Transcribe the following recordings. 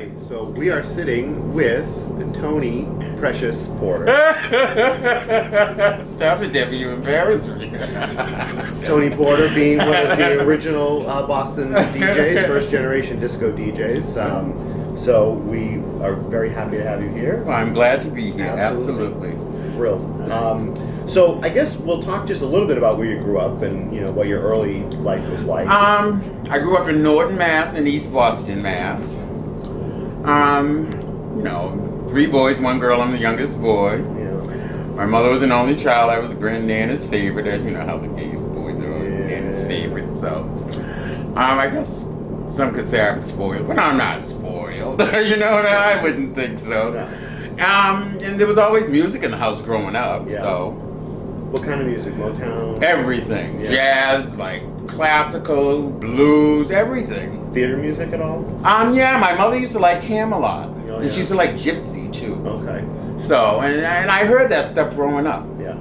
right, so we are sitting with Tony Precious Porter. Stop it, Debbie, you embarrass me. Tony Porter being one of the original Boston DJs, first generation disco DJs. So we are very happy to have you here. Well, I'm glad to be here, absolutely. Thrilled. So I guess we'll talk just a little bit about where you grew up and what your early life was like. I grew up in Norton, Mass, and East Boston, Mass. 3 boys, 1 girl. I'm the youngest boy. My mother was an only child. I was Nana's favorite. You know how the gay boys are always Nana's favorite. So I guess some could say I'm spoiled, but I'm not spoiled. I wouldn't think so. No. And there was always music in the house growing up. Yeah. So What kind of music? Motown? everything, jazz, like classical, blues, everything. Theater music at all? Yeah, my mother used to like Camelot. Oh, And she used to like Gypsy too. Okay. So, and I heard that stuff growing up. Yeah.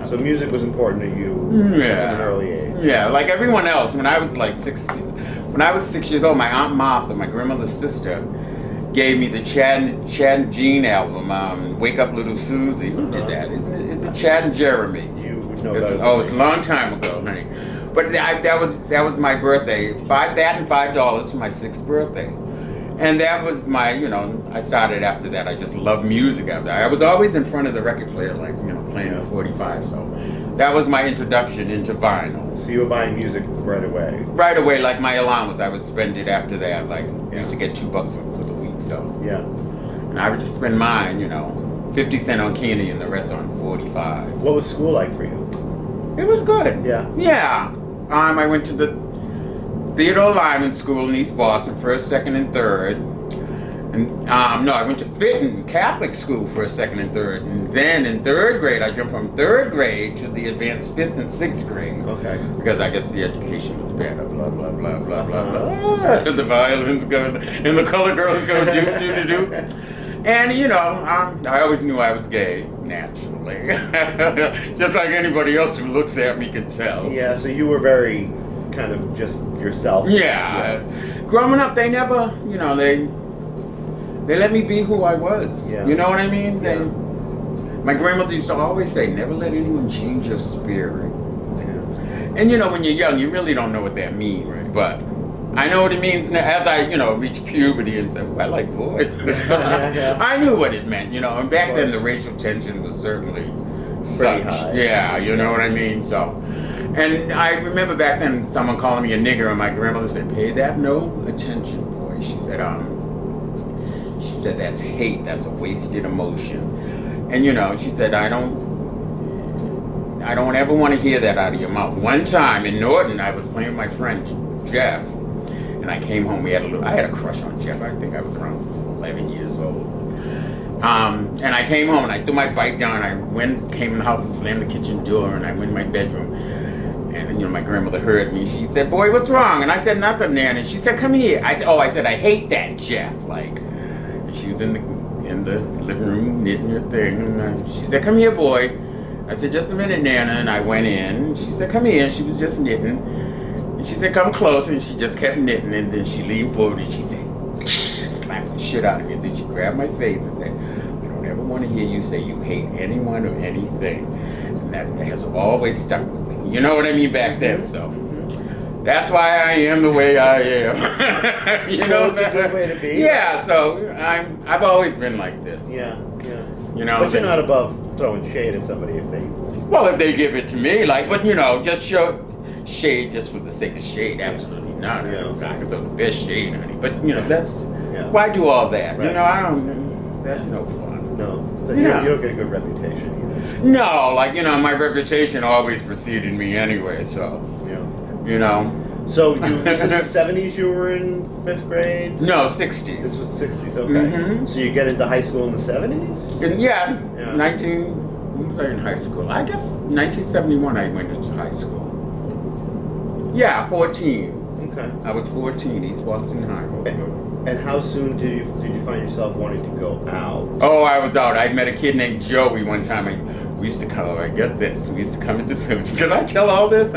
So music was important to you at an early age. Yeah, like everyone else. When I was 6 years old, my Aunt Martha, my grandmother's sister, gave me the Chad and Jean album, Wake Up Little Susie. Who did that? Is it Chad and Jeremy? You would know It's that. a long time ago, honey. But that was my birthday. That and $5 for my 6th birthday. And that was my, I started after that. I just loved music after that. I was always in front of the record player, playing the 45. So that was my introduction into vinyl. So you were buying music right away? Right away, like my allowance, I would spend it after that. I used to get $2 for the week, so. Yeah. And I would just spend mine, 50 cents on candy and the rest on 45. What was school like for you? It was good. Yeah. Yeah. I went to the Theodore Lyman School in East Boston, 1st, 2nd, and 3rd. And I went to Fitton Catholic School 1st, 2nd, and 3rd. And then in 3rd grade, I jumped from 3rd grade to the advanced 5th and 6th grade. Okay. Because I guess the education was better. Blah blah blah blah blah blah. The violins go and the color girls go do do do do. And I always knew I was gay, naturally. Just like anybody else who looks at me can tell. Yeah, so you were very kind of just yourself. Yeah. Growing up, they never, they let me be who I was. Yeah. You know what I mean? Yeah. My grandmother used to always say, never let anyone change your spirit. Yeah. And when you're young, you really don't know what that means. Right. But I know what it means now, as I, reach puberty and said, well, I like boys. I knew what it meant, and back then the racial tension was certainly such. high. Yeah, you know what I mean? So, and I remember back then someone calling me a nigger, and my grandmother said, pay that no attention, boy. She said, that's hate, that's a wasted emotion. And she said, I don't ever want to hear that out of your mouth. One time in Norton, I was playing with my friend Jeff, and I came home. I had a crush on Jeff. I think I was around 11 years old. And I came home and I threw my bike down. I came in the house and slammed the kitchen door, and I went in my bedroom. And my grandmother heard me. She said, "Boy, what's wrong?" And I said, "Nothing, Nan." And she said, "Come here." I said, "I hate that Jeff." And she was in the living room knitting her thing. And she said, "Come here, boy." I said, "Just a minute, Nana." And I went in. She said, "Come here." And she was just knitting. And she said, "Come close." And she just kept knitting. And then she leaned forward and she said, slapped the shit out of me. And then she grabbed my face and said, "I don't ever want to hear you say you hate anyone or anything." And that has always stuck with me. You know what I mean back then, so. That's why I am the way I am. It's a good way to be. Yeah, so I've always been like this. Yeah. But you're not above throwing shade at somebody if they... Well, if they give it to me, just show shade just for the sake of shade, absolutely not. Yeah. I can throw the best shade, honey. But, that's... Yeah. Why do all that? Right. I don't... That's no fun. No. So Yeah. you don't get a good reputation either. No, my reputation always preceded me anyway, so... Yeah. So was this the 70s you were in 5th grade? No, 60s. This was 60s, okay. Mhm. So you get into high school in the 70s? Yeah, Yeah. when was I in high school? I guess 1971 I went into high school. Yeah, 14. Okay. I was 14, East Boston High. And how soon did you find yourself wanting to go out? Oh, I was out. I met a kid named Joey one time. We used to come, I get this, we used to come into town. Should I tell all this?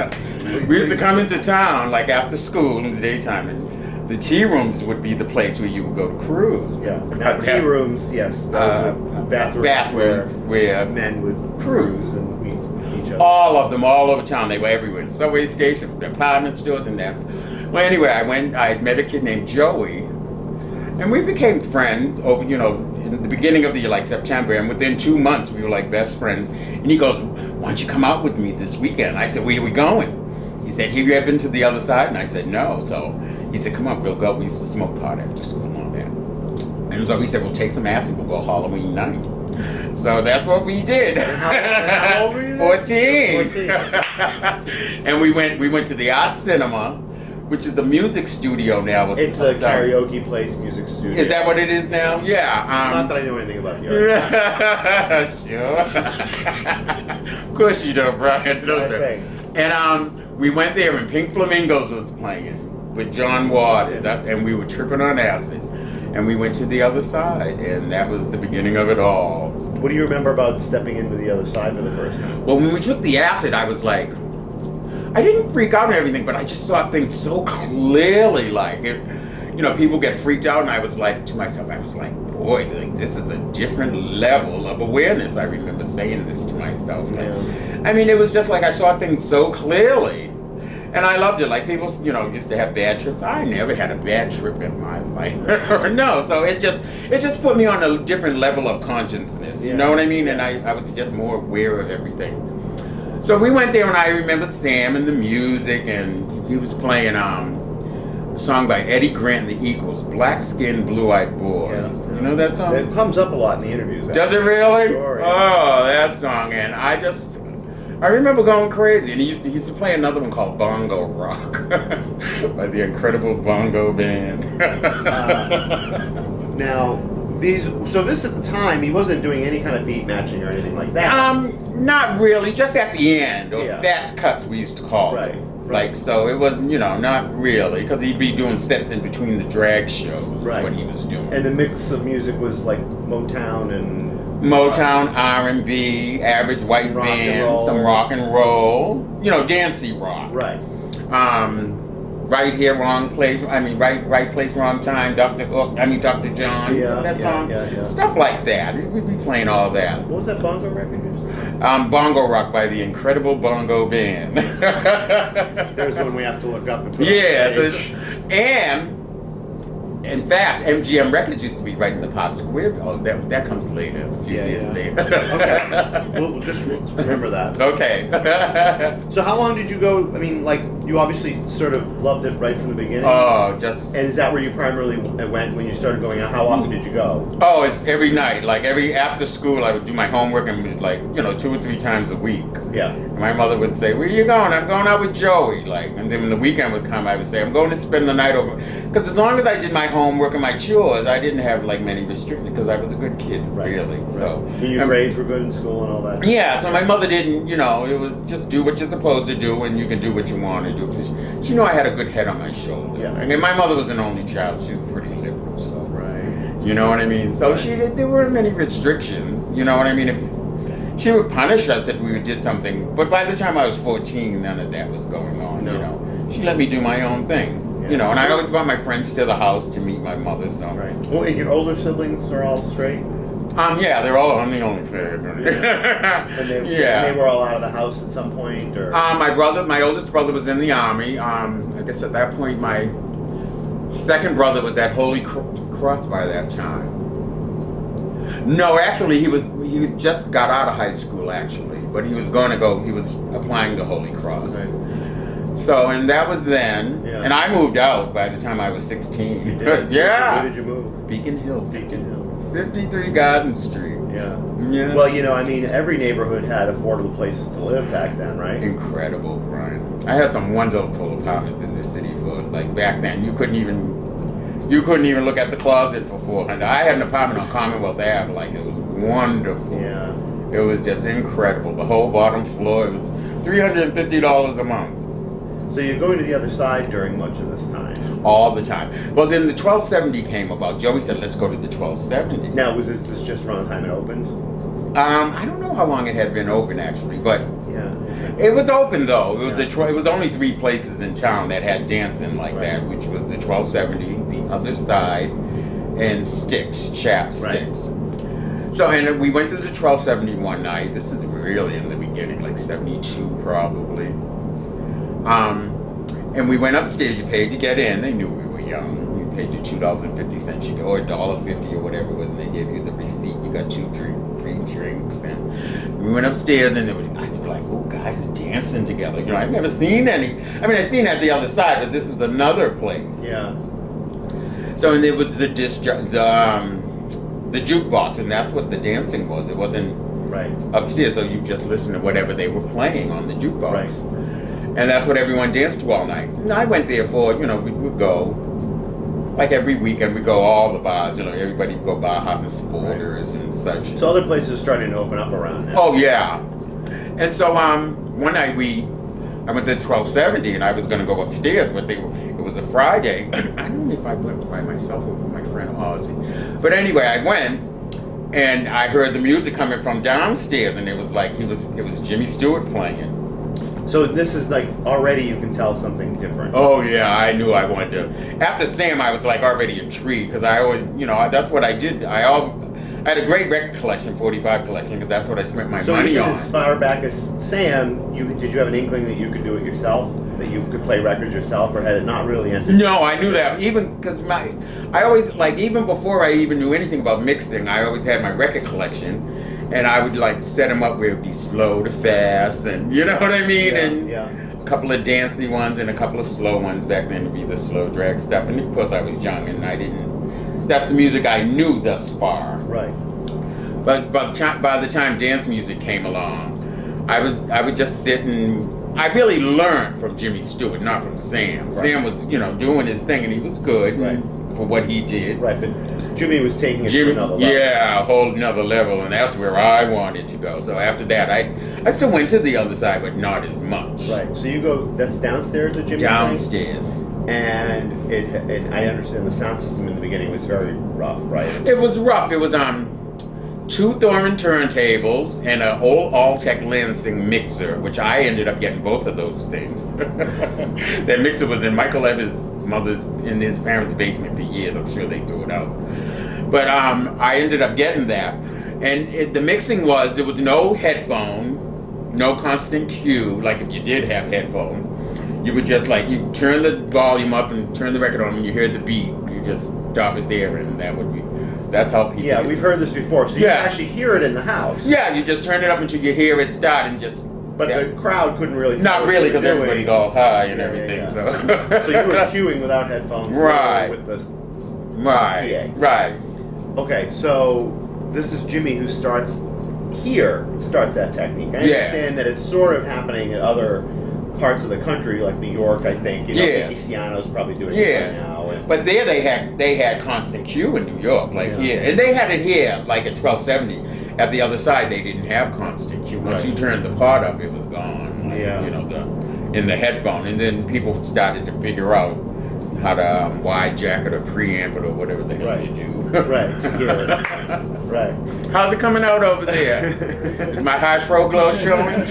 We used to come into town, after school in the daytime, and the tea rooms would be the place where you would go to cruise. Yeah. Now, tea rooms, yes. Those are bathrooms where men would cruise. and meet each other. All of them, all over town. They were everywhere. In subway stations, department stores, and that's. Well, anyway, I met a kid named Joey, and we became friends over, in the beginning of the year, like September, and within 2 months, we were like best friends. And he goes, "Why don't you come out with me this weekend?" I said, "Where are we going?" He said, "Have you ever been to the other side?" And I said, "No." So he said, "Come on, we'll go." We used to smoke pot after school and all that. And so we said, "We'll take some acid, we'll go Halloween night." So that's what we did. How old were you? 14. 14. And we went to the Art Cinema, which is a music studio now. It's a karaoke place, music studio. Is that what it is now? Yeah. Not that I know anything about the art. Sure. Of course you don't, Brian. No, sir. And we went there, and Pink Flamingos was playing with John Waters. And we were tripping on acid. And we went to the other side, and that was the beginning of it all. What do you remember about stepping into the other side for the first time? Well, when we took the acid, I was like, I didn't freak out and everything, but I just saw things so clearly. Like, people get freaked out, and I was like to myself, boy, like, this is a different level of awareness. I remember saying this to myself. Like, I mean, it was just like I saw things so clearly. And I loved it. Like, people, used to have bad trips. I never had a bad trip in my life. No, so it just put me on a different level of consciousness. You know what I mean? And I was just more aware of everything. So we went there, and I remember Sam and the music, and he was playing a song by Eddie Grant and the Equals, Black Skin, Blue-Eyed Boys. Yeah. You know that song? It comes up a lot in the interviews. Does it really? Sure, yeah. Oh, that song. And I remember going crazy, and he used to play another one called Bongo Rock by the Incredible Bongo Band. Now, this at the time, he wasn't doing any kind of beat matching or anything like that. Not really, just at the end, or Yeah. fats cuts we used to call Right. them. Right. Like, so it was, not really, because he'd be doing sets in between the drag shows, Right. is what he was doing. And the mix of music was like Motown and... Motown, R&B, average white Some rock and band, roll. some rock and roll, dancey rock. Right. Right here, wrong place. I mean, right place, wrong time. Dr. John. Yeah, That yeah, song. yeah. Stuff like that. We'd be playing all that. What was that bongo record? Bongo Rock by the Incredible Bongo Band. There's one we have to look up and put Yeah, on the page. and in fact, MGM Records used to be right in the Park Square. Oh, that comes later. A few years later. Okay. We'll just remember that. Okay. So how long did you go? I mean, like, you obviously sort of loved it right from the beginning. Oh, just... And is that where you primarily went when you started going out? How often did you go? Oh, it's every night. Like, after school, I would do my homework, and it was like, 2 or 3 times a week. Yeah. My mother would say, "Where you going?" "I'm going out with Joey." Like, and then when the weekend would come, I would say, "I'm going to spend the night over." Because as long as I did my homework and my chores, I didn't have like many restrictions because I was a good kid, really. Right. So And your grades were good in school and all that. yeah. So my mother didn't, it was just do what you're supposed to do, and you can do what you want to do. 'Cause she knew I had a good head on my shoulder. Yeah. And my mother was an only child; she was pretty liberal. So Right. you know what I mean. So there weren't many restrictions. You know what I mean. If she would punish us if we did something, but by the time I was 14, none of that was going on. No. She let me do my own thing. Yeah. And I always brought my friends to the house to meet my mother. So Right. Well, and your older siblings are all straight? yeah, they're all the only friend. And they were all out of the house at some point, or? My oldest brother was in the army. I guess at that point my second brother was at Holy Cross by that time. No, actually, he just got out of high school, actually, but he was applying to Holy Cross. Right. So, and that was then, Yeah. and I moved out by the time I was 16. Yeah. Yeah. Where did you move? Beacon Hill. Beacon Hill. 53 Garden Street. Yeah. Yeah. Well, I mean, every neighborhood had affordable places to live back then, right? Incredible, Brian. I had some wonderful apartments in this city for, like, back then. You couldn't even look at the closet for $400. I had an apartment on Commonwealth Ave, like, it was wonderful. Yeah. It was just incredible. The whole bottom floor, it was $350 a month. So you're going to the other side during much of this time? All the time. Well, then the 1270 came about. Joey said, "Let's go to the 1270." Now, was this just around the time it opened? I don't know how long it had been open, actually, but Yeah. it was open, though. It was Yeah. it was only 3 places in town that had dancing like that, which was the 1270, other side, and sticks, chapsticks. So, and we went to the 1270 one night. This is really in the beginning, like 72 probably. And we went upstairs. You paid to get in. They knew we were young. You paid your $2.50 or $1.50 or whatever it was, and they gave you the receipt. You got free drinks, and we went upstairs, and I was like, "Oh, guys dancing together." You know, I've never seen any. I mean, I've seen at the other side, but this is another place. Yeah. So, and it was the jukebox, and that's what the dancing was. It wasn't upstairs, so you just listen to whatever they were playing on the jukebox. Right. And that's what everyone danced to all night. And I went there for, we would go, like every weekend, we go all the bars, everybody would go bar hopping, Sporters and such. So other places are starting to open up around now. Oh, yeah. And so one night I went to 1270, and I was going to go upstairs, but it was a Friday. I don't know if I went by myself or with my friend Ozzy. But anyway, I went, and I heard the music coming from downstairs, and it was like, it was Jimmy Stuard playing. So this is like, already you can tell something different. Oh yeah, I knew I wanted to. After Sam, I was like already intrigued, because I always, that's what I did. I had a great record collection, 45 collection, because that's what I spent my money on. So as far back as Sam, did you have an inkling that you could do it yourself? That you could play records yourself, or had it not really entered? No, I knew that. Even because I always, like, even before I even knew anything about mixing, I always had my record collection. And I would like set them up where it would be slow to fast, and you know what I mean? A couple of dancey ones and a couple of slow ones. Back then would be the slow drag stuff. And of course I was young and that's the music I knew thus far. Right. But by the time dance music came along, I would just sit and I really learned from Jimmy Stuard, not from Sam. Right. Sam was, doing his thing, and he was good for what he did. Right, but Jimmy was taking it to another level. Yeah, a whole nother level, and that's where I wanted to go. So after that, I still went to the other side, but not as much. Right, so you go, that's downstairs at Jimmy's Downstairs. Thing? And I understand the sound system in the beginning was very rough, right? It was rough. It was 2 Thorman turntables and an old Altec Lansing mixer, which I ended up getting both of those things. That mixer was in Michael Evans' in his parents' basement for years. I'm sure they threw it out. But I ended up getting that. And the mixing was, there was no headphone, no constant cue, like if you did have headphone. You would just you turn the volume up and turn the record on, and you hear the beat. You just stop it there, and that's how people. Yeah, we've heard this before. So you can actually hear it in the house. Yeah, you just turn it up until you hear it start, and just. But the crowd couldn't really. Not really, because everybody's all high and everything. Yeah. So. So you were queuing without headphones. Right. With the. Right. PA. Right. Okay, so this is Jimmy who starts that technique. I understand that it's sort of happening in other parts of the country, like New York, I think. Feliciano's probably doing it right now. But there they had constant cue in New York, here. And they had it here, like at 1270. At the other side, they didn't have constant cue. Once you turned the part up, it was gone. In the headphone. And then people started to figure out how to wide jacket or preamp it or whatever the hell you do. Right, to hear it. Right. How's it coming out over there? Is my high pro glow showing?